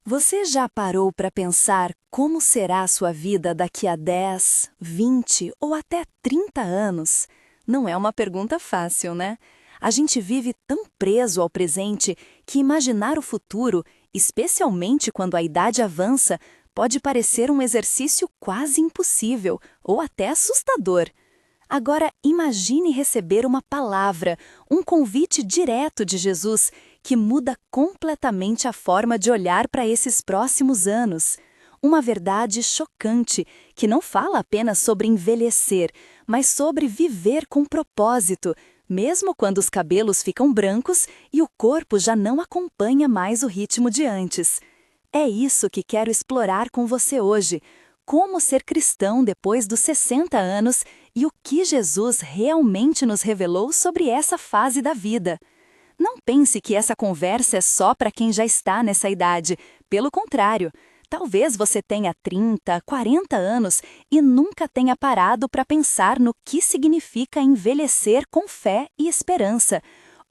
Você já parou para pensar como será a sua vida daqui a 10, 20 ou até 30 anos? Não é uma pergunta fácil, né? A gente vive tão preso ao presente que imaginar o futuro, especialmente quando a idade avança, pode parecer um exercício quase impossível ou até assustador. Agora, imagine receber uma palavra, um convite direto de Jesus que muda completamente a forma de olhar para esses próximos anos. Uma verdade chocante que não fala apenas sobre envelhecer, mas sobre viver com propósito, mesmo quando os cabelos ficam brancos e o corpo já não acompanha mais o ritmo de antes. É isso que quero explorar com você hoje. Como ser cristão depois dos 60 anos e o que Jesus realmente nos revelou sobre essa fase da vida. Não pense que essa conversa é só para quem já está nessa idade. Pelo contrário, talvez você tenha 30, 40 anos e nunca tenha parado para pensar no que significa envelhecer com fé e esperança.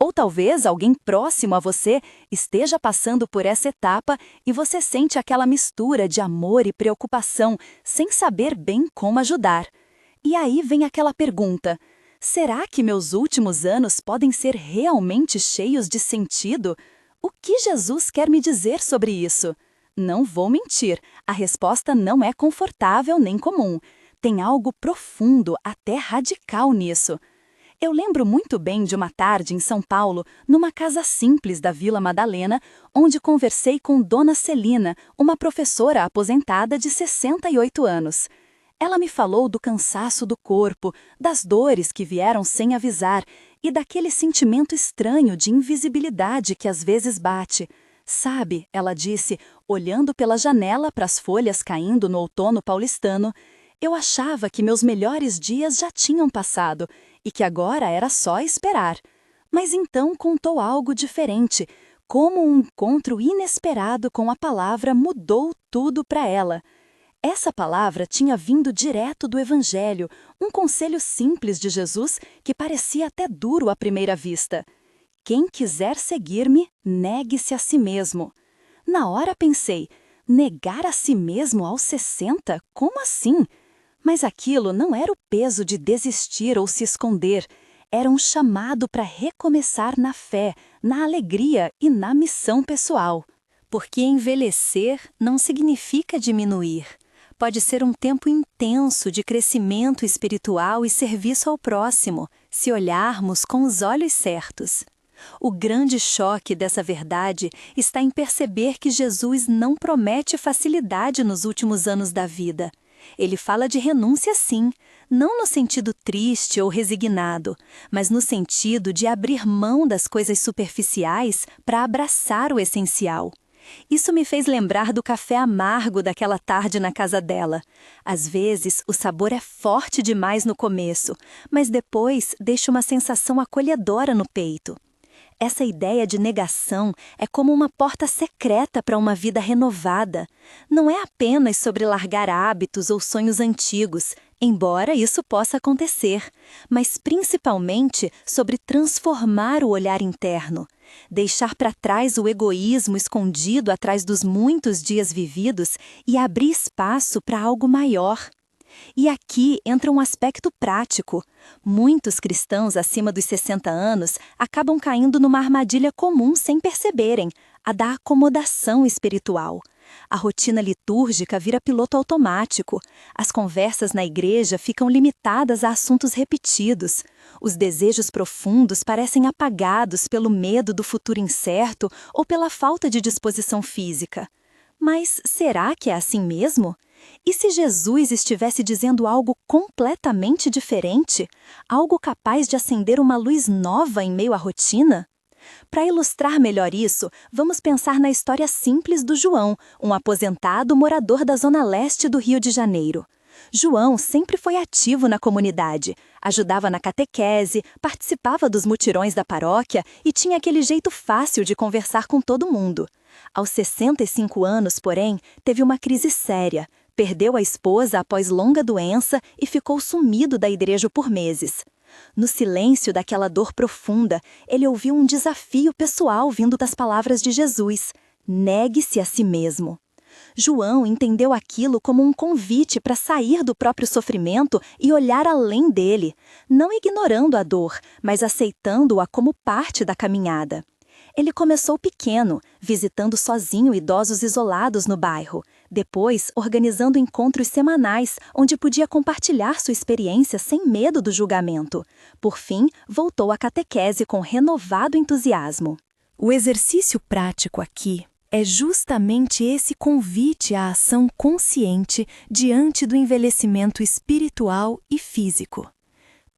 Ou talvez alguém próximo a você esteja passando por essa etapa e você sente aquela mistura de amor e preocupação, sem saber bem como ajudar. E aí vem aquela pergunta: será que meus últimos anos podem ser realmente cheios de sentido? O que Jesus quer me dizer sobre isso? Não vou mentir, a resposta não é confortável nem comum. Tem algo profundo, até radical nisso. Eu lembro muito bem de uma tarde em São Paulo, numa casa simples da Vila Madalena, onde conversei com Dona Celina, uma professora aposentada de 68 anos. Ela me falou do cansaço do corpo, das dores que vieram sem avisar e daquele sentimento estranho de invisibilidade que às vezes bate. Sabe, ela disse, olhando pela janela para as folhas caindo no outono paulistano, eu achava que meus melhores dias já tinham passado e que agora era só esperar. Mas então contou algo diferente, como um encontro inesperado com a palavra mudou tudo para ela. Essa palavra tinha vindo direto do Evangelho, um conselho simples de Jesus que parecia até duro à primeira vista. Quem quiser seguir-me, negue-se a si mesmo. Na hora pensei, negar a si mesmo aos 60? Como assim? Mas aquilo não era o peso de desistir ou se esconder, era um chamado para recomeçar na fé, na alegria e na missão pessoal. Porque envelhecer não significa diminuir. Pode ser um tempo intenso de crescimento espiritual e serviço ao próximo, se olharmos com os olhos certos. O grande choque dessa verdade está em perceber que Jesus não promete facilidade nos últimos anos da vida. Ele fala de renúncia sim, não no sentido triste ou resignado, mas no sentido de abrir mão das coisas superficiais para abraçar o essencial. Isso me fez lembrar do café amargo daquela tarde na casa dela. Às vezes, o sabor é forte demais no começo, mas depois deixa uma sensação acolhedora no peito. Essa ideia de negação é como uma porta secreta para uma vida renovada. Não é apenas sobre largar hábitos ou sonhos antigos, embora isso possa acontecer, mas principalmente sobre transformar o olhar interno. Deixar para trás o egoísmo escondido atrás dos muitos dias vividos e abrir espaço para algo maior. E aqui entra um aspecto prático. Muitos cristãos acima dos 60 anos acabam caindo numa armadilha comum sem perceberem, a da acomodação espiritual. A rotina litúrgica vira piloto automático. As conversas na igreja ficam limitadas a assuntos repetidos. Os desejos profundos parecem apagados pelo medo do futuro incerto ou pela falta de disposição física. Mas será que é assim mesmo? E se Jesus estivesse dizendo algo completamente diferente? Algo capaz de acender uma luz nova em meio à rotina? Para ilustrar melhor isso, vamos pensar na história simples do João, um aposentado morador da zona leste do Rio de Janeiro. João sempre foi ativo na comunidade, ajudava na catequese, participava dos mutirões da paróquia e tinha aquele jeito fácil de conversar com todo mundo. Aos 65 anos, porém, teve uma crise séria. Perdeu a esposa após longa doença e ficou sumido da igreja por meses. No silêncio daquela dor profunda, ele ouviu um desafio pessoal vindo das palavras de Jesus: Negue-se a si mesmo. João entendeu aquilo como um convite para sair do próprio sofrimento e olhar além dele, não ignorando a dor, mas aceitando-a como parte da caminhada. Ele começou pequeno, visitando sozinho idosos isolados no bairro. Depois, organizando encontros semanais, onde podia compartilhar sua experiência sem medo do julgamento. Por fim, voltou à catequese com renovado entusiasmo. O exercício prático aqui é justamente esse convite à ação consciente diante do envelhecimento espiritual e físico.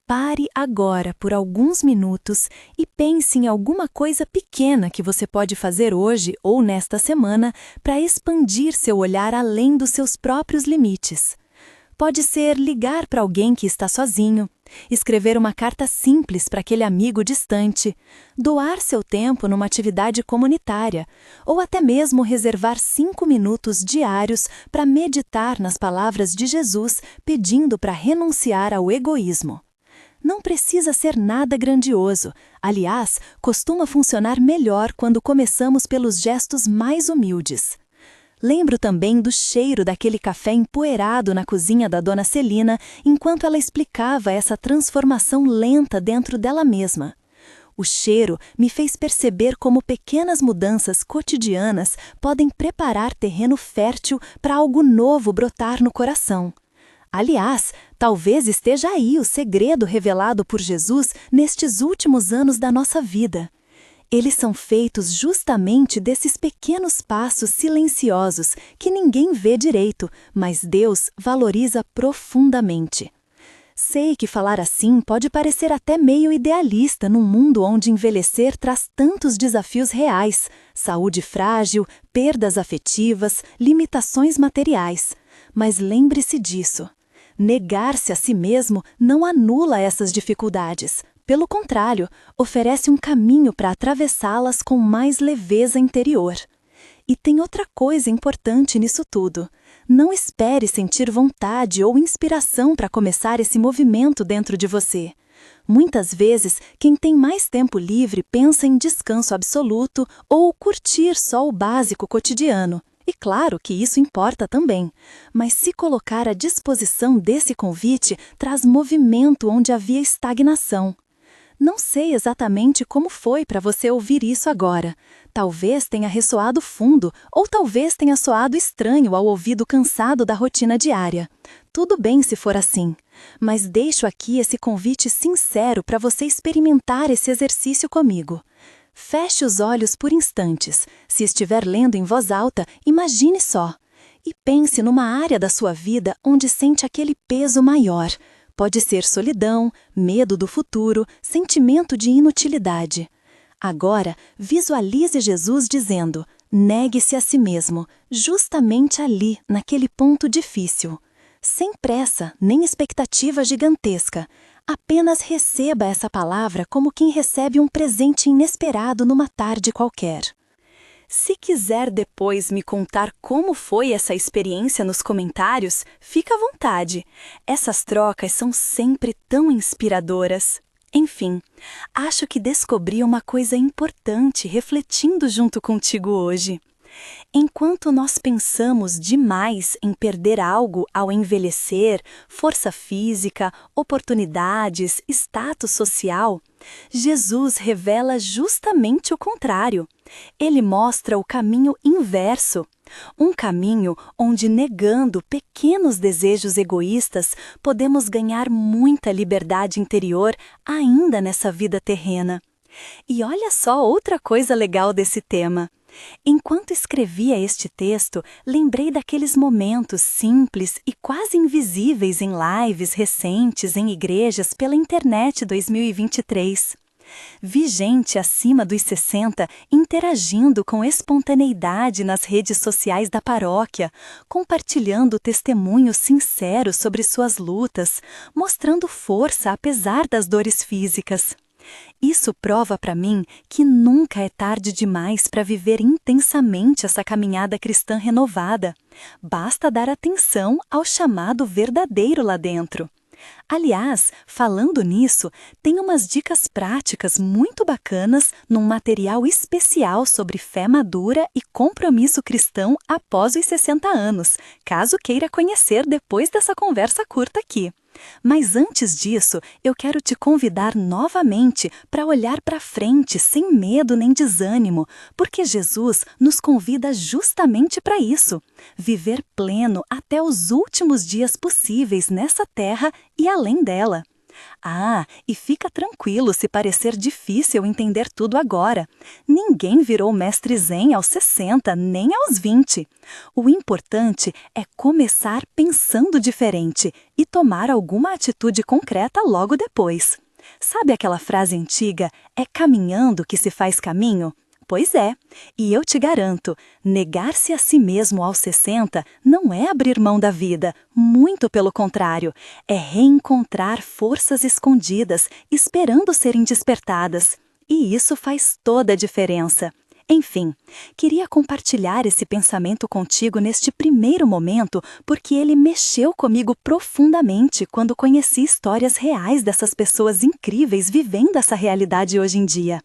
Pare agora por alguns minutos e pense em alguma coisa pequena que você pode fazer hoje ou nesta semana para expandir seu olhar além dos seus próprios limites. Pode ser ligar para alguém que está sozinho, escrever uma carta simples para aquele amigo distante, doar seu tempo numa atividade comunitária, ou até mesmo reservar 5 minutos diários para meditar nas palavras de Jesus pedindo para renunciar ao egoísmo. Não precisa ser nada grandioso. Aliás, costuma funcionar melhor quando começamos pelos gestos mais humildes. Lembro também do cheiro daquele café empoeirado na cozinha da Dona Celina enquanto ela explicava essa transformação lenta dentro dela mesma. O cheiro me fez perceber como pequenas mudanças cotidianas podem preparar terreno fértil para algo novo brotar no coração. Aliás, talvez esteja aí o segredo revelado por Jesus nestes últimos anos da nossa vida. Eles são feitos justamente desses pequenos passos silenciosos que ninguém vê direito, mas Deus valoriza profundamente. Sei que falar assim pode parecer até meio idealista num mundo onde envelhecer traz tantos desafios reais, saúde frágil, perdas afetivas, limitações materiais. Mas lembre-se disso. Negar-se a si mesmo não anula essas dificuldades. Pelo contrário, oferece um caminho para atravessá-las com mais leveza interior. E tem outra coisa importante nisso tudo. Não espere sentir vontade ou inspiração para começar esse movimento dentro de você. Muitas vezes, quem tem mais tempo livre pensa em descanso absoluto ou curtir só o básico cotidiano. E claro que isso importa também, mas se colocar à disposição desse convite traz movimento onde havia estagnação. Não sei exatamente como foi para você ouvir isso agora. Talvez tenha ressoado fundo, ou talvez tenha soado estranho ao ouvido cansado da rotina diária. Tudo bem se for assim, mas deixo aqui esse convite sincero para você experimentar esse exercício comigo. Feche os olhos por instantes. Se estiver lendo em voz alta, imagine só. E pense numa área da sua vida onde sente aquele peso maior. Pode ser solidão, medo do futuro, sentimento de inutilidade. Agora, visualize Jesus dizendo: negue-se a si mesmo, justamente ali, naquele ponto difícil. Sem pressa, nem expectativa gigantesca. Apenas receba essa palavra como quem recebe um presente inesperado numa tarde qualquer. Se quiser depois me contar como foi essa experiência nos comentários, fica à vontade. Essas trocas são sempre tão inspiradoras. Enfim, acho que descobri uma coisa importante refletindo junto contigo hoje. Enquanto nós pensamos demais em perder algo ao envelhecer, força física, oportunidades, status social, Jesus revela justamente o contrário. Ele mostra o caminho inverso. Um caminho onde, negando pequenos desejos egoístas, podemos ganhar muita liberdade interior ainda nessa vida terrena. E olha só outra coisa legal desse tema. Enquanto escrevia este texto, lembrei daqueles momentos simples e quase invisíveis em lives recentes em igrejas pela internet 2023. Vi gente acima dos 60 interagindo com espontaneidade nas redes sociais da paróquia, compartilhando testemunhos sinceros sobre suas lutas, mostrando força apesar das dores físicas. Isso prova para mim que nunca é tarde demais para viver intensamente essa caminhada cristã renovada. Basta dar atenção ao chamado verdadeiro lá dentro. Aliás, falando nisso, tem umas dicas práticas muito bacanas num material especial sobre fé madura e compromisso cristão após os 60 anos, caso queira conhecer depois dessa conversa curta aqui. Mas antes disso, eu quero te convidar novamente para olhar para frente sem medo nem desânimo, porque Jesus nos convida justamente para isso, viver pleno até os últimos dias possíveis nessa terra e além dela. Ah, e fica tranquilo se parecer difícil entender tudo agora. Ninguém virou mestre zen aos 60, nem aos 20. O importante é começar pensando diferente e tomar alguma atitude concreta logo depois. Sabe aquela frase antiga, é caminhando que se faz caminho? Pois é, e eu te garanto, negar-se a si mesmo aos 60 não é abrir mão da vida, muito pelo contrário, é reencontrar forças escondidas, esperando serem despertadas. E isso faz toda a diferença. Enfim, queria compartilhar esse pensamento contigo neste primeiro momento porque ele mexeu comigo profundamente quando conheci histórias reais dessas pessoas incríveis vivendo essa realidade hoje em dia.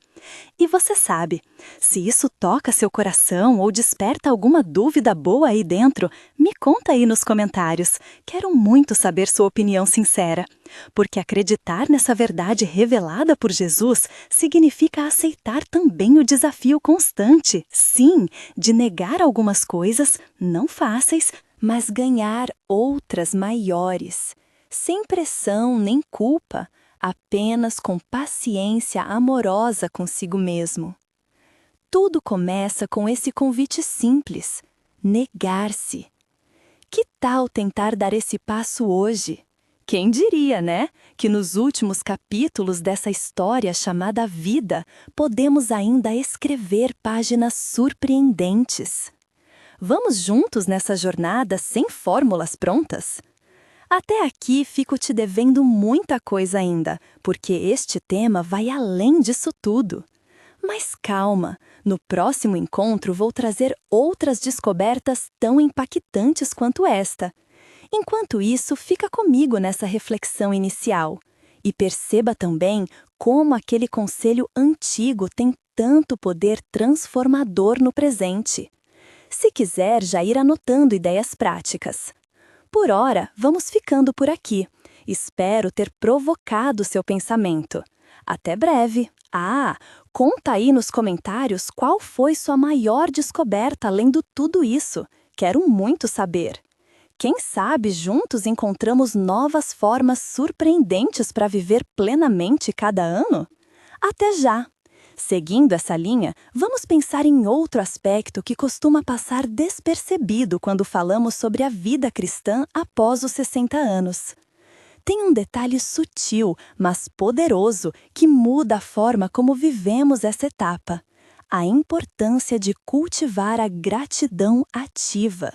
E você sabe, se isso toca seu coração ou desperta alguma dúvida boa aí dentro, me conta aí nos comentários. Quero muito saber sua opinião sincera. Porque acreditar nessa verdade revelada por Jesus significa aceitar também o desafio constante, sim, de negar algumas coisas não fáceis, mas ganhar outras maiores, sem pressão nem culpa, apenas com paciência amorosa consigo mesmo. Tudo começa com esse convite simples: negar-se. Que tal tentar dar esse passo hoje? Quem diria, né? Que nos últimos capítulos dessa história chamada vida, podemos ainda escrever páginas surpreendentes. Vamos juntos nessa jornada sem fórmulas prontas? Até aqui fico te devendo muita coisa ainda, porque este tema vai além disso tudo. Mas calma, no próximo encontro vou trazer outras descobertas tão impactantes quanto esta. Enquanto isso, fica comigo nessa reflexão inicial. E perceba também como aquele conselho antigo tem tanto poder transformador no presente. Se quiser já ir anotando ideias práticas. Por hora, vamos ficando por aqui. Espero ter provocado seu pensamento. Até breve! Ah, conta aí nos comentários qual foi sua maior descoberta lendo tudo isso. Quero muito saber. Quem sabe juntos encontramos novas formas surpreendentes para viver plenamente cada ano? Até já! Seguindo essa linha, vamos pensar em outro aspecto que costuma passar despercebido quando falamos sobre a vida cristã após os 60 anos. Tem um detalhe sutil, mas poderoso, que muda a forma como vivemos essa etapa: a importância de cultivar a gratidão ativa.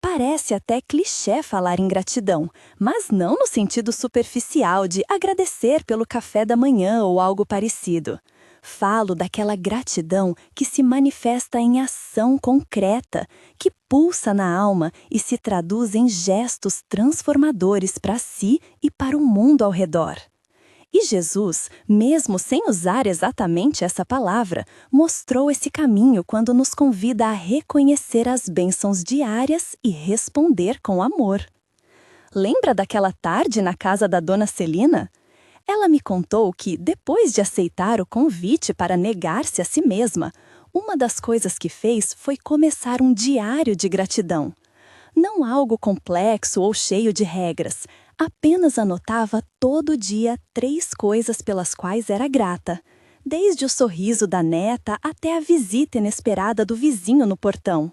Parece até clichê falar em gratidão, mas não no sentido superficial de agradecer pelo café da manhã ou algo parecido. Falo daquela gratidão que se manifesta em ação concreta, que pulsa na alma e se traduz em gestos transformadores para si e para o mundo ao redor. E Jesus, mesmo sem usar exatamente essa palavra, mostrou esse caminho quando nos convida a reconhecer as bênçãos diárias e responder com amor. Lembra daquela tarde na casa da dona Celina? Ela me contou que, depois de aceitar o convite para negar-se a si mesma, uma das coisas que fez foi começar um diário de gratidão. Não algo complexo ou cheio de regras, apenas anotava todo dia 3 coisas pelas quais era grata, desde o sorriso da neta até a visita inesperada do vizinho no portão.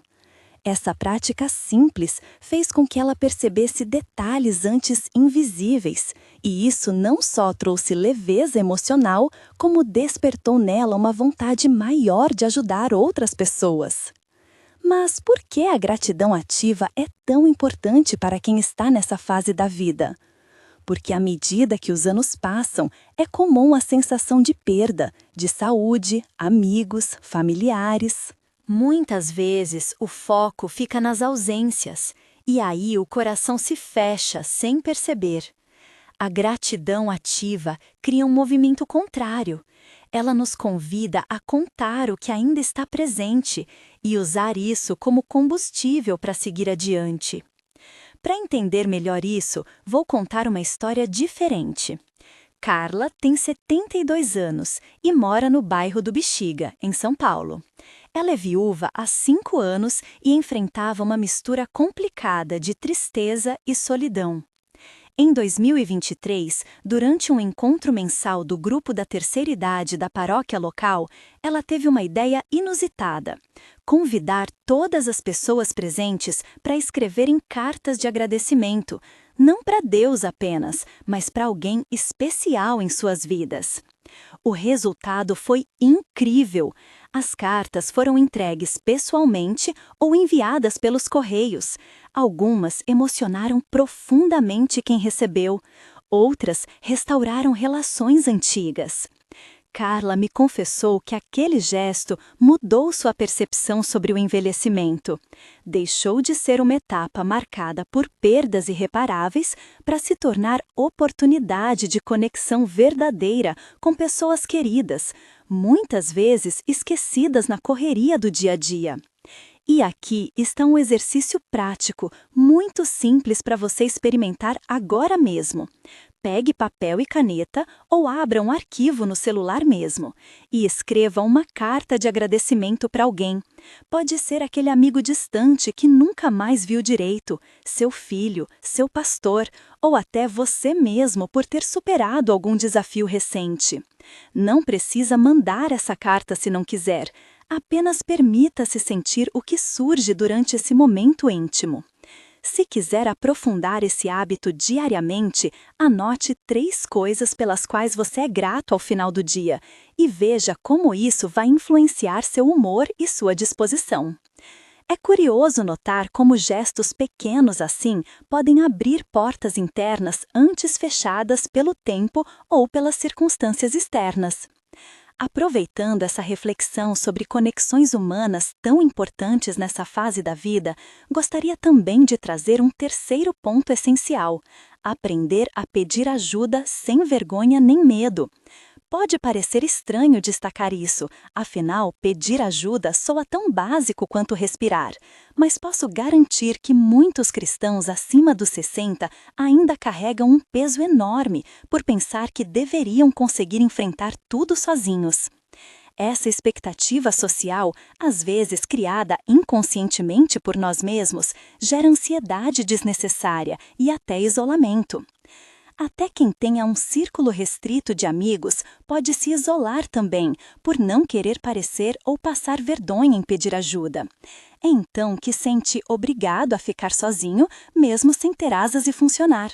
Essa prática simples fez com que ela percebesse detalhes antes invisíveis, e isso não só trouxe leveza emocional, como despertou nela uma vontade maior de ajudar outras pessoas. Mas por que a gratidão ativa é tão importante para quem está nessa fase da vida? Porque à medida que os anos passam, é comum a sensação de perda, de saúde, amigos, familiares. Muitas vezes o foco fica nas ausências, e aí o coração se fecha sem perceber. A gratidão ativa cria um movimento contrário. Ela nos convida a contar o que ainda está presente e usar isso como combustível para seguir adiante. Para entender melhor isso, vou contar uma história diferente. Carla tem 72 anos e mora no bairro do Bexiga, em São Paulo. Ela é viúva há 5 anos e enfrentava uma mistura complicada de tristeza e solidão. Em 2023, durante um encontro mensal do grupo da terceira idade da paróquia local, ela teve uma ideia inusitada: convidar todas as pessoas presentes para escreverem cartas de agradecimento, não para Deus apenas, mas para alguém especial em suas vidas. O resultado foi incrível. As cartas foram entregues pessoalmente ou enviadas pelos correios. Algumas emocionaram profundamente quem recebeu, outras restauraram relações antigas. Carla me confessou que aquele gesto mudou sua percepção sobre o envelhecimento. Deixou de ser uma etapa marcada por perdas irreparáveis para se tornar oportunidade de conexão verdadeira com pessoas queridas, muitas vezes esquecidas na correria do dia a dia. E aqui está um exercício prático, muito simples para você experimentar agora mesmo. Pegue papel e caneta ou abra um arquivo no celular mesmo e escreva uma carta de agradecimento para alguém. Pode ser aquele amigo distante que nunca mais viu direito, seu filho, seu pastor ou até você mesmo por ter superado algum desafio recente. Não precisa mandar essa carta se não quiser. Apenas permita-se sentir o que surge durante esse momento íntimo. Se quiser aprofundar esse hábito diariamente, anote 3 coisas pelas quais você é grato ao final do dia e veja como isso vai influenciar seu humor e sua disposição. É curioso notar como gestos pequenos assim podem abrir portas internas antes fechadas pelo tempo ou pelas circunstâncias externas. Aproveitando essa reflexão sobre conexões humanas tão importantes nessa fase da vida, gostaria também de trazer um terceiro ponto essencial: aprender a pedir ajuda sem vergonha nem medo. Pode parecer estranho destacar isso, afinal, pedir ajuda soa tão básico quanto respirar, mas posso garantir que muitos cristãos acima dos 60 ainda carregam um peso enorme por pensar que deveriam conseguir enfrentar tudo sozinhos. Essa expectativa social, às vezes criada inconscientemente por nós mesmos, gera ansiedade desnecessária e até isolamento. Até quem tenha um círculo restrito de amigos pode se isolar também, por não querer parecer ou passar vergonha em pedir ajuda. É então que sente obrigado a ficar sozinho, mesmo sem ter asas e funcionar.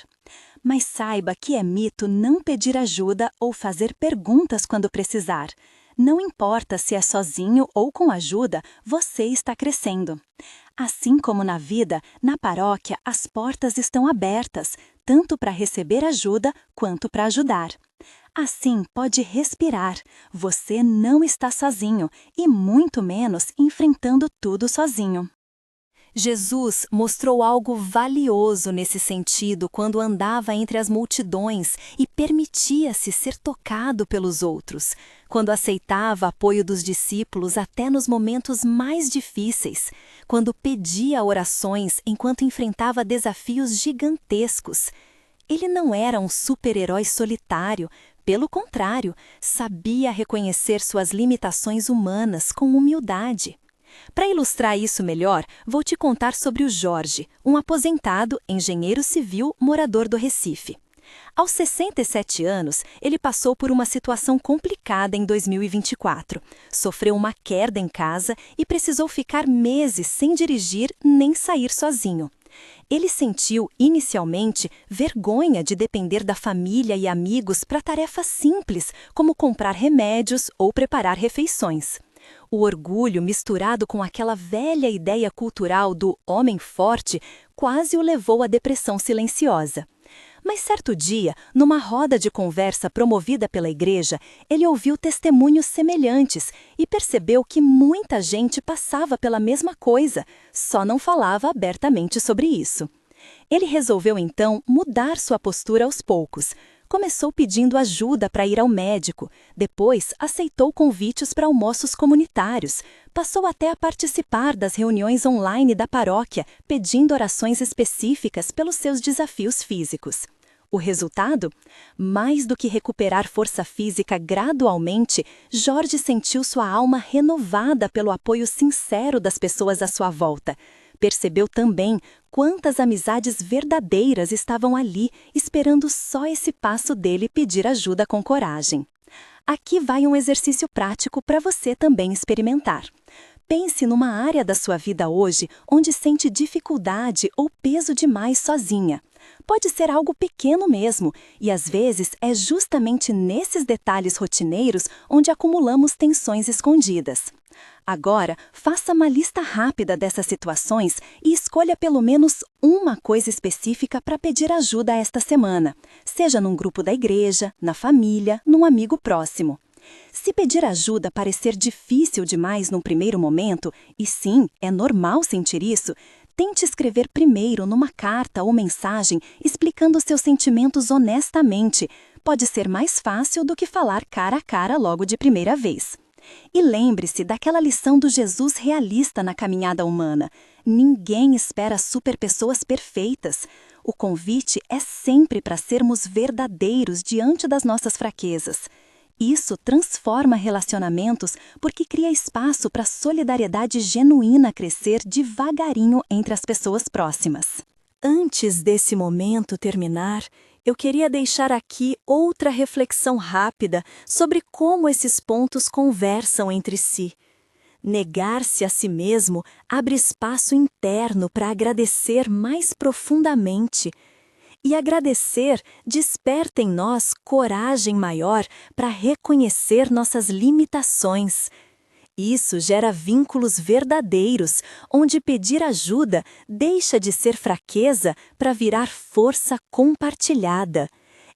Mas saiba que é mito não pedir ajuda ou fazer perguntas quando precisar. Não importa se é sozinho ou com ajuda, você está crescendo. Assim como na vida, na paróquia as portas estão abertas, tanto para receber ajuda quanto para ajudar. Assim, pode respirar. Você não está sozinho e muito menos enfrentando tudo sozinho. Jesus mostrou algo valioso nesse sentido quando andava entre as multidões e permitia-se ser tocado pelos outros, quando aceitava apoio dos discípulos até nos momentos mais difíceis, quando pedia orações enquanto enfrentava desafios gigantescos. Ele não era um super-herói solitário, pelo contrário, sabia reconhecer suas limitações humanas com humildade. Para ilustrar isso melhor, vou te contar sobre o Jorge, um aposentado engenheiro civil morador do Recife. Aos 67 anos, ele passou por uma situação complicada em 2024. Sofreu uma queda em casa e precisou ficar meses sem dirigir nem sair sozinho. Ele sentiu, inicialmente, vergonha de depender da família e amigos para tarefas simples, como comprar remédios ou preparar refeições. O orgulho, misturado com aquela velha ideia cultural do homem forte, quase o levou à depressão silenciosa. Mas certo dia, numa roda de conversa promovida pela igreja, ele ouviu testemunhos semelhantes e percebeu que muita gente passava pela mesma coisa, só não falava abertamente sobre isso. Ele resolveu então mudar sua postura aos poucos. Começou pedindo ajuda para ir ao médico, depois aceitou convites para almoços comunitários, passou até a participar das reuniões online da paróquia, pedindo orações específicas pelos seus desafios físicos. O resultado? Mais do que recuperar força física gradualmente, Jorge sentiu sua alma renovada pelo apoio sincero das pessoas à sua volta. Percebeu também quantas amizades verdadeiras estavam ali, esperando só esse passo dele pedir ajuda com coragem. Aqui vai um exercício prático para você também experimentar. Pense numa área da sua vida hoje onde sente dificuldade ou peso demais sozinha. Pode ser algo pequeno mesmo, e às vezes é justamente nesses detalhes rotineiros onde acumulamos tensões escondidas. Agora, faça uma lista rápida dessas situações e escolha pelo menos uma coisa específica para pedir ajuda esta semana, seja num grupo da igreja, na família, num amigo próximo. Se pedir ajuda parecer difícil demais num primeiro momento, e sim, é normal sentir isso, tente escrever primeiro numa carta ou mensagem explicando seus sentimentos honestamente. Pode ser mais fácil do que falar cara a cara logo de primeira vez. E lembre-se daquela lição do Jesus realista na caminhada humana. Ninguém espera superpessoas perfeitas. O convite é sempre para sermos verdadeiros diante das nossas fraquezas. Isso transforma relacionamentos porque cria espaço para a solidariedade genuína crescer devagarinho entre as pessoas próximas. Antes desse momento terminar, eu queria deixar aqui outra reflexão rápida sobre como esses pontos conversam entre si. Negar-se a si mesmo abre espaço interno para agradecer mais profundamente. E agradecer desperta em nós coragem maior para reconhecer nossas limitações. Isso gera vínculos verdadeiros, onde pedir ajuda deixa de ser fraqueza para virar força compartilhada.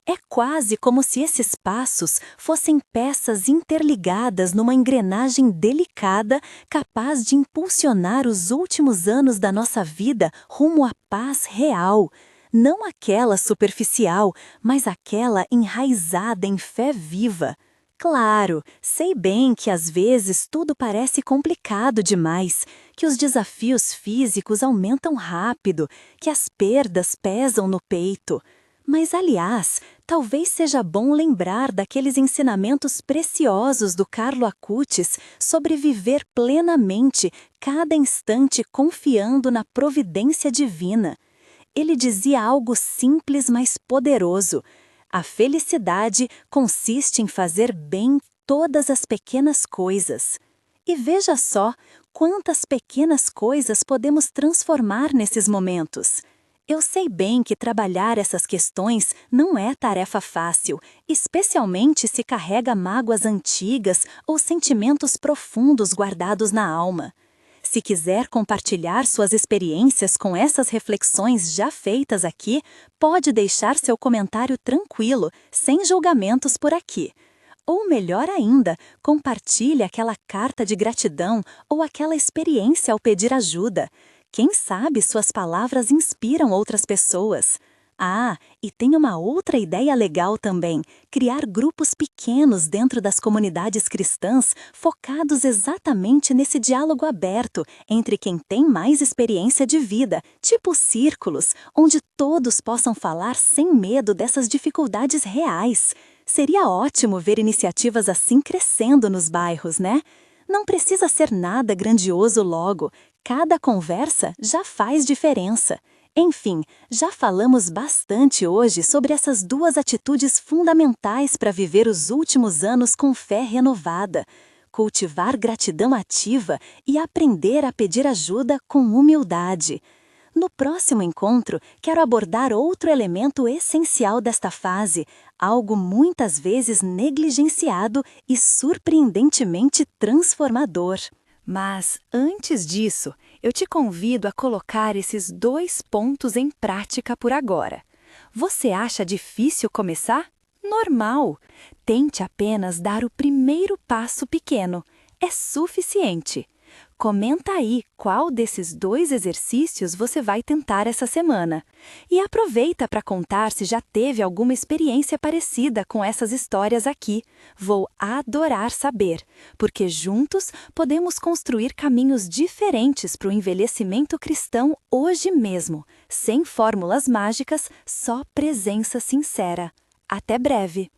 É quase como se esses passos fossem peças interligadas numa engrenagem delicada capaz de impulsionar os últimos anos da nossa vida rumo à paz real. Não aquela superficial, mas aquela enraizada em fé viva. Claro, sei bem que às vezes tudo parece complicado demais, que os desafios físicos aumentam rápido, que as perdas pesam no peito. Mas, aliás, talvez seja bom lembrar daqueles ensinamentos preciosos do Carlo Acutis sobre viver plenamente, cada instante confiando na providência divina. Ele dizia algo simples, mas poderoso. A felicidade consiste em fazer bem todas as pequenas coisas. E veja só quantas pequenas coisas podemos transformar nesses momentos. Eu sei bem que trabalhar essas questões não é tarefa fácil, especialmente se carrega mágoas antigas ou sentimentos profundos guardados na alma. Se quiser compartilhar suas experiências com essas reflexões já feitas aqui, pode deixar seu comentário tranquilo, sem julgamentos por aqui. Ou melhor ainda, compartilhe aquela carta de gratidão ou aquela experiência ao pedir ajuda. Quem sabe suas palavras inspiram outras pessoas. Ah, e tem uma outra ideia legal também: criar grupos pequenos dentro das comunidades cristãs focados exatamente nesse diálogo aberto entre quem tem mais experiência de vida, tipo círculos, onde todos possam falar sem medo dessas dificuldades reais. Seria ótimo ver iniciativas assim crescendo nos bairros, né? Não precisa ser nada grandioso logo, cada conversa já faz diferença. Enfim, já falamos bastante hoje sobre essas duas atitudes fundamentais para viver os últimos anos com fé renovada: cultivar gratidão ativa e aprender a pedir ajuda com humildade. No próximo encontro, quero abordar outro elemento essencial desta fase, algo muitas vezes negligenciado e surpreendentemente transformador. Mas, antes disso, eu te convido a colocar esses 2 pontos em prática por agora. Você acha difícil começar? Normal! Tente apenas dar o primeiro passo pequeno. É suficiente. Comenta aí qual desses 2 exercícios você vai tentar essa semana. E aproveita para contar se já teve alguma experiência parecida com essas histórias aqui. Vou adorar saber, porque juntos podemos construir caminhos diferentes para o envelhecimento cristão hoje mesmo, sem fórmulas mágicas, só presença sincera. Até breve!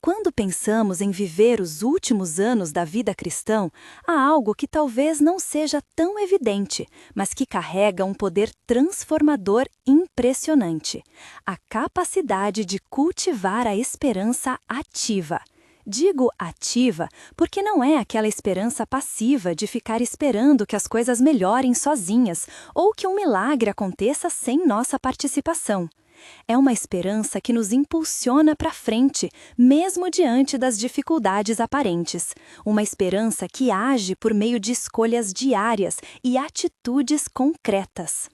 Quando pensamos em viver os últimos anos da vida cristã, há algo que talvez não seja tão evidente, mas que carrega um poder transformador impressionante: a capacidade de cultivar a esperança ativa. Digo ativa porque não é aquela esperança passiva de ficar esperando que as coisas melhorem sozinhas ou que um milagre aconteça sem nossa participação. É uma esperança que nos impulsiona para frente, mesmo diante das dificuldades aparentes. Uma esperança que age por meio de escolhas diárias e atitudes concretas.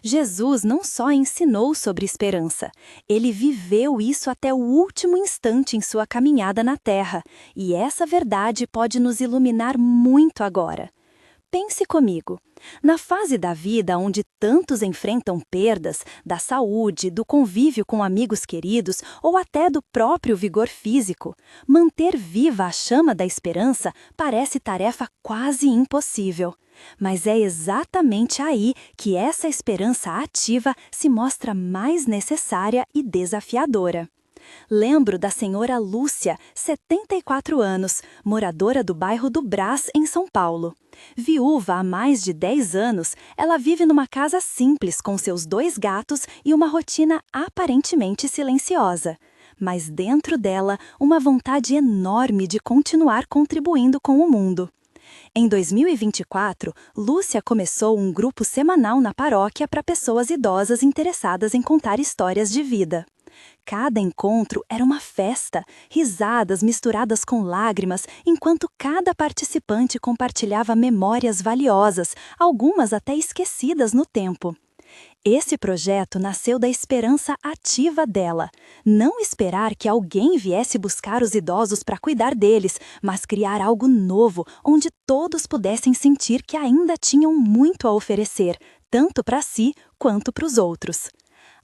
Jesus não só ensinou sobre esperança, ele viveu isso até o último instante em sua caminhada na Terra, e essa verdade pode nos iluminar muito agora. Pense comigo, na fase da vida onde tantos enfrentam perdas da saúde, do convívio com amigos queridos ou até do próprio vigor físico, manter viva a chama da esperança parece tarefa quase impossível. Mas é exatamente aí que essa esperança ativa se mostra mais necessária e desafiadora. Lembro da senhora Lúcia, 74 anos, moradora do bairro do Brás, em São Paulo. Viúva há mais de 10 anos, ela vive numa casa simples com seus 2 gatos e uma rotina aparentemente silenciosa. Mas dentro dela, uma vontade enorme de continuar contribuindo com o mundo. Em 2024, Lúcia começou um grupo semanal na paróquia para pessoas idosas interessadas em contar histórias de vida. Cada encontro era uma festa, risadas misturadas com lágrimas, enquanto cada participante compartilhava memórias valiosas, algumas até esquecidas no tempo. Esse projeto nasceu da esperança ativa dela. Não esperar que alguém viesse buscar os idosos para cuidar deles, mas criar algo novo, onde todos pudessem sentir que ainda tinham muito a oferecer, tanto para si quanto para os outros.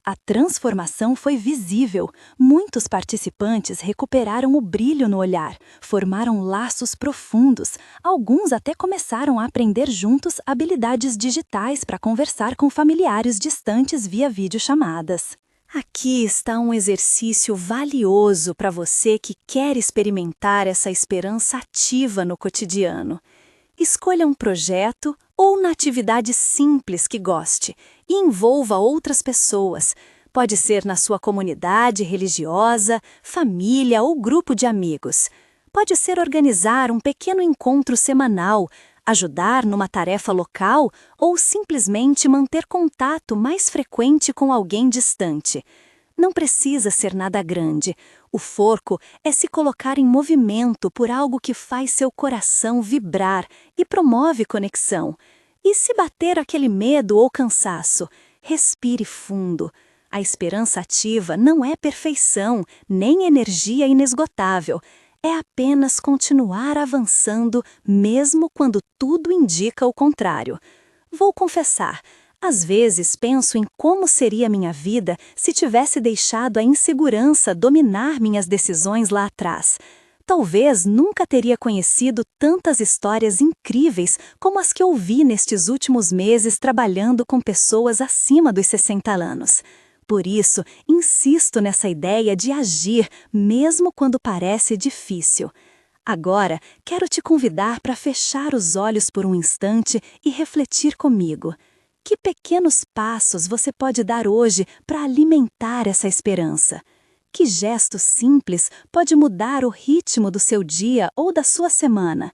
A transformação foi visível. Muitos participantes recuperaram o brilho no olhar, formaram laços profundos. Alguns até começaram a aprender juntos habilidades digitais para conversar com familiares distantes via videochamadas. Aqui está um exercício valioso para você que quer experimentar essa esperança ativa no cotidiano. Escolha um projeto ou uma atividade simples que goste e envolva outras pessoas. Pode ser na sua comunidade religiosa, família ou grupo de amigos. Pode ser organizar um pequeno encontro semanal, ajudar numa tarefa local ou simplesmente manter contato mais frequente com alguém distante. Não precisa ser nada grande. O foco é se colocar em movimento por algo que faz seu coração vibrar e promove conexão. E se bater aquele medo ou cansaço, respire fundo. A esperança ativa não é perfeição, nem energia inesgotável. É apenas continuar avançando, mesmo quando tudo indica o contrário. Vou confessar, às vezes penso em como seria minha vida se tivesse deixado a insegurança dominar minhas decisões lá atrás. Talvez nunca teria conhecido tantas histórias incríveis como as que ouvi nestes últimos meses trabalhando com pessoas acima dos 60 anos. Por isso, insisto nessa ideia de agir mesmo quando parece difícil. Agora, quero te convidar para fechar os olhos por um instante e refletir comigo. Que pequenos passos você pode dar hoje para alimentar essa esperança? Que gesto simples pode mudar o ritmo do seu dia ou da sua semana?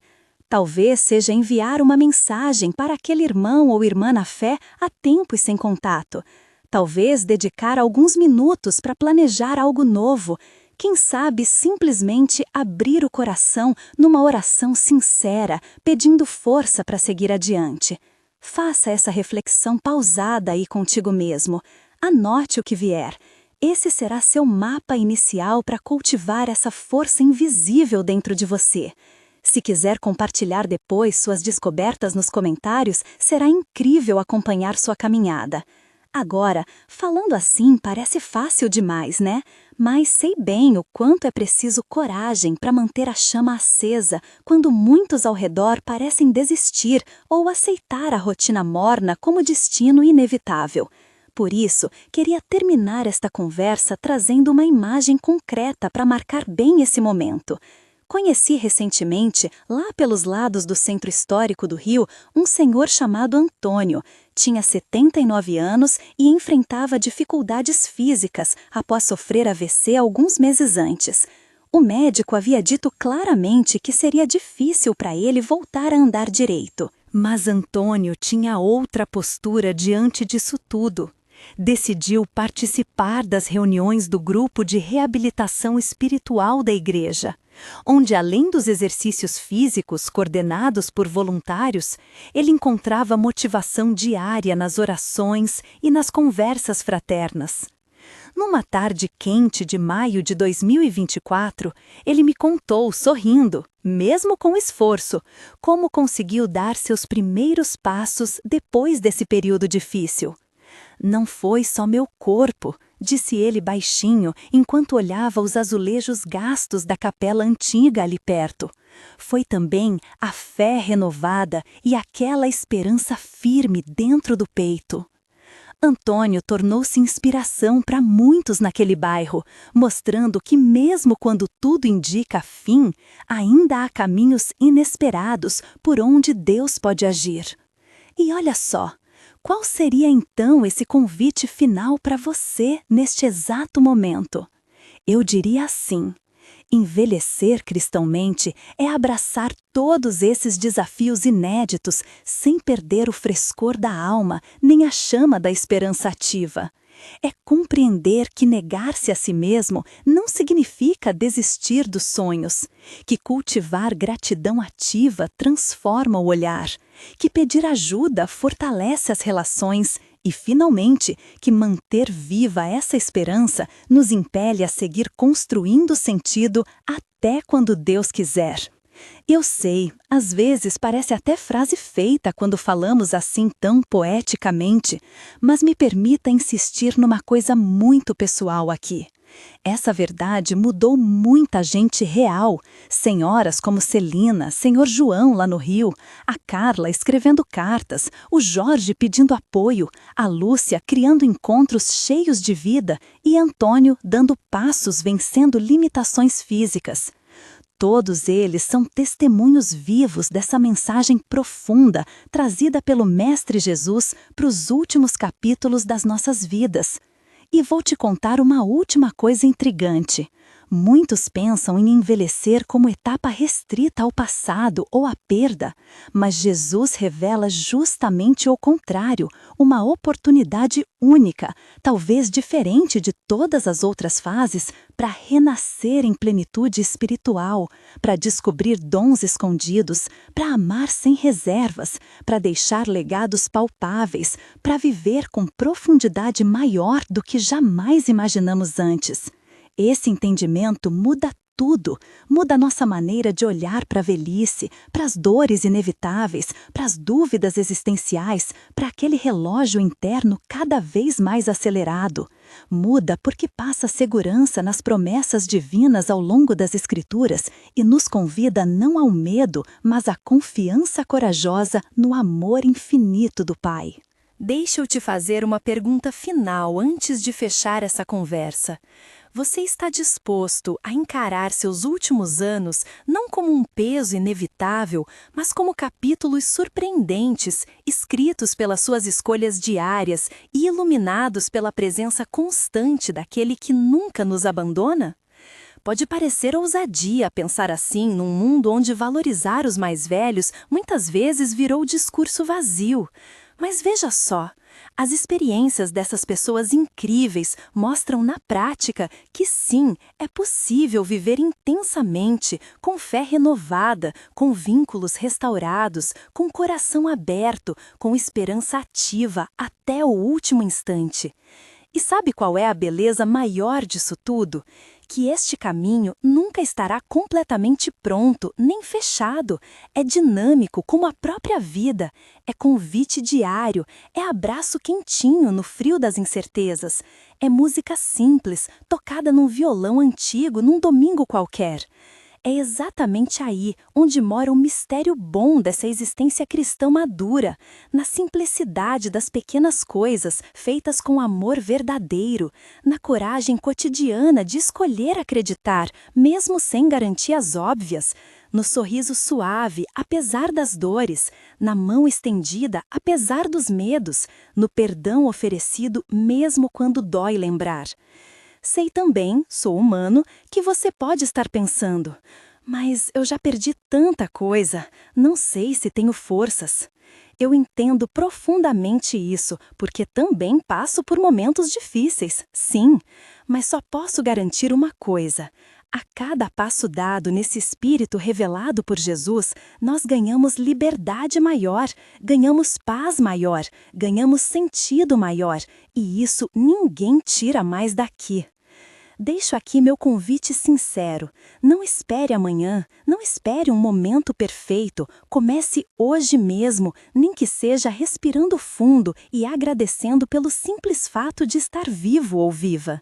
Talvez seja enviar uma mensagem para aquele irmão ou irmã na fé há tempos sem contato. Talvez dedicar alguns minutos para planejar algo novo. Quem sabe simplesmente abrir o coração numa oração sincera, pedindo força para seguir adiante. Faça essa reflexão pausada aí contigo mesmo. Anote o que vier. Esse será seu mapa inicial para cultivar essa força invisível dentro de você. Se quiser compartilhar depois suas descobertas nos comentários, será incrível acompanhar sua caminhada. Agora, falando assim parece fácil demais, né? Mas sei bem o quanto é preciso coragem para manter a chama acesa quando muitos ao redor parecem desistir ou aceitar a rotina morna como destino inevitável. Por isso, queria terminar esta conversa trazendo uma imagem concreta para marcar bem esse momento. Conheci recentemente, lá pelos lados do centro histórico do Rio, um senhor chamado Antônio. Tinha 79 anos e enfrentava dificuldades físicas após sofrer AVC alguns meses antes. O médico havia dito claramente que seria difícil para ele voltar a andar direito. Mas Antônio tinha outra postura diante disso tudo. Decidiu participar das reuniões do grupo de reabilitação espiritual da igreja, onde, além dos exercícios físicos coordenados por voluntários, ele encontrava motivação diária nas orações e nas conversas fraternas. Numa tarde quente de maio de 2024, ele me contou, sorrindo, mesmo com esforço, como conseguiu dar seus primeiros passos depois desse período difícil. Não foi só meu corpo, disse ele baixinho, enquanto olhava os azulejos gastos da capela antiga ali perto. Foi também a fé renovada e aquela esperança firme dentro do peito. Antônio tornou-se inspiração para muitos naquele bairro, mostrando que mesmo quando tudo indica fim, ainda há caminhos inesperados por onde Deus pode agir. E olha só, qual seria então esse convite final para você neste exato momento? Eu diria assim: envelhecer cristãomente é abraçar todos esses desafios inéditos sem perder o frescor da alma nem a chama da esperança ativa. É compreender que negar-se a si mesmo não significa desistir dos sonhos, que cultivar gratidão ativa transforma o olhar, que pedir ajuda fortalece as relações e, finalmente, que manter viva essa esperança nos impele a seguir construindo sentido até quando Deus quiser. Eu sei, às vezes parece até frase feita quando falamos assim tão poeticamente, mas me permita insistir numa coisa muito pessoal aqui. Essa verdade mudou muita gente real, senhoras como Celina, senhor João lá no Rio, a Carla escrevendo cartas, o Jorge pedindo apoio, a Lúcia criando encontros cheios de vida e Antônio dando passos vencendo limitações físicas. Todos eles são testemunhos vivos dessa mensagem profunda trazida pelo Mestre Jesus para os últimos capítulos das nossas vidas. E vou te contar uma última coisa intrigante. Muitos pensam em envelhecer como etapa restrita ao passado ou à perda, mas Jesus revela justamente o contrário, uma oportunidade única, talvez diferente de todas as outras fases, para renascer em plenitude espiritual, para descobrir dons escondidos, para amar sem reservas, para deixar legados palpáveis, para viver com profundidade maior do que jamais imaginamos antes. Esse entendimento muda tudo, muda a nossa maneira de olhar para a velhice, para as dores inevitáveis, para as dúvidas existenciais, para aquele relógio interno cada vez mais acelerado. Muda porque passa segurança nas promessas divinas ao longo das Escrituras e nos convida não ao medo, mas à confiança corajosa no amor infinito do Pai. Deixa eu te fazer uma pergunta final antes de fechar essa conversa. Você está disposto a encarar seus últimos anos não como um peso inevitável, mas como capítulos surpreendentes, escritos pelas suas escolhas diárias e iluminados pela presença constante daquele que nunca nos abandona? Pode parecer ousadia pensar assim num mundo onde valorizar os mais velhos muitas vezes virou discurso vazio. Mas veja só, as experiências dessas pessoas incríveis mostram na prática que sim, é possível viver intensamente, com fé renovada, com vínculos restaurados, com coração aberto, com esperança ativa até o último instante. E sabe qual é a beleza maior disso tudo? Que este caminho nunca estará completamente pronto, nem fechado. É dinâmico como a própria vida. É convite diário, é abraço quentinho no frio das incertezas. É música simples, tocada num violão antigo num domingo qualquer. É exatamente aí onde mora o mistério bom dessa existência cristã madura, na simplicidade das pequenas coisas feitas com amor verdadeiro, na coragem cotidiana de escolher acreditar, mesmo sem garantias óbvias, no sorriso suave, apesar das dores, na mão estendida, apesar dos medos, no perdão oferecido, mesmo quando dói lembrar. Sei também, sou humano, que você pode estar pensando: mas eu já perdi tanta coisa, não sei se tenho forças. Eu entendo profundamente isso, porque também passo por momentos difíceis, sim, mas só posso garantir uma coisa. A cada passo dado nesse espírito revelado por Jesus, nós ganhamos liberdade maior, ganhamos paz maior, ganhamos sentido maior, e isso ninguém tira mais daqui. Deixo aqui meu convite sincero. Não espere amanhã, não espere um momento perfeito. Comece hoje mesmo, nem que seja respirando fundo e agradecendo pelo simples fato de estar vivo ou viva.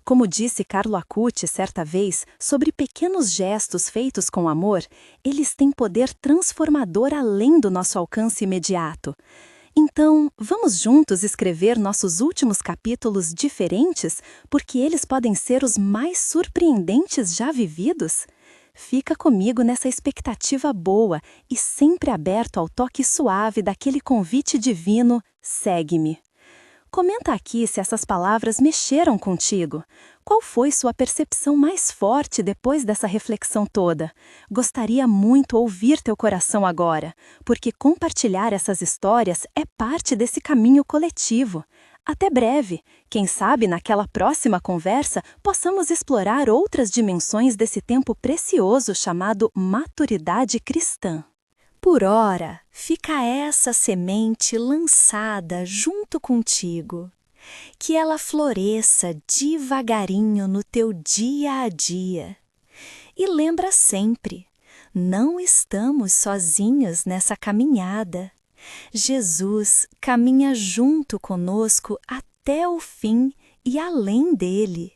Como disse Carlo Acutis certa vez, sobre pequenos gestos feitos com amor, eles têm poder transformador além do nosso alcance imediato. Então, vamos juntos escrever nossos últimos capítulos diferentes, porque eles podem ser os mais surpreendentes já vividos? Fica comigo nessa expectativa boa e sempre aberto ao toque suave daquele convite divino: segue-me. Comenta aqui se essas palavras mexeram contigo. Qual foi sua percepção mais forte depois dessa reflexão toda? Gostaria muito ouvir teu coração agora, porque compartilhar essas histórias é parte desse caminho coletivo. Até breve. Quem sabe naquela próxima conversa possamos explorar outras dimensões desse tempo precioso chamado maturidade cristã. Por ora, fica essa semente lançada junto contigo. Que ela floresça devagarinho no teu dia a dia. E lembra sempre, não estamos sozinhos nessa caminhada. Jesus caminha junto conosco até o fim e além dele.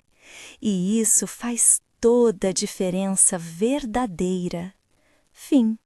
E isso faz toda a diferença verdadeira. Fim.